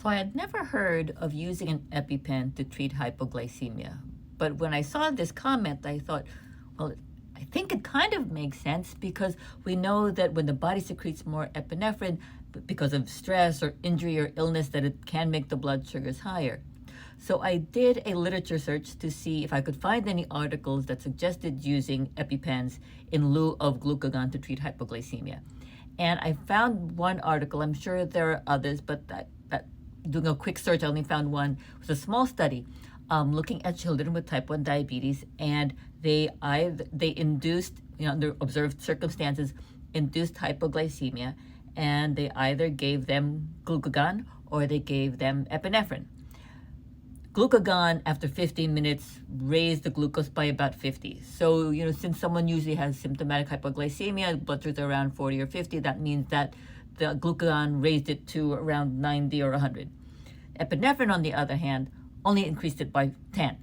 So I had never heard of using an EpiPen to treat hypoglycemia. But when I saw this comment, I thought, well, I think it kind of makes sense because we know that when the body secretes more epinephrine because of stress or injury or illness, that it can make the blood sugars higher. So I did a literature search to see if I could find any articles that suggested using EpiPens in lieu of glucagon to treat hypoglycemia. And I found one article. I'm sure there are others, but doing a quick search, I only found one. It was a small study looking at children with type 1 diabetes, and they induced, under observed circumstances, induced hypoglycemia, and they either gave them glucagon or they gave them epinephrine. Glucagon, after 15 minutes, raised the glucose by about 50. So, since someone usually has symptomatic hypoglycemia, blood sugars are around 40 or 50, that means that the glucagon raised it to around 90 or 100. Epinephrine, on the other hand, only increased it by 10.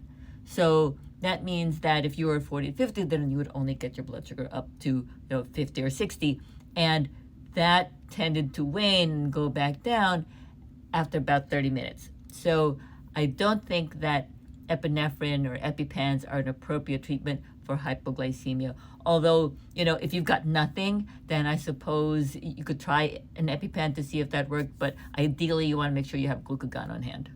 So that means that if you were 40 to 50, then you would only get your blood sugar up to 50 or 60. And that tended to wane and go back down after about 30 minutes. So I don't think that epinephrine or EpiPens are an appropriate treatment for hypoglycemia. Although, if you've got nothing, then I suppose you could try an EpiPen to see if that worked. But ideally, you want to make sure you have glucagon on hand.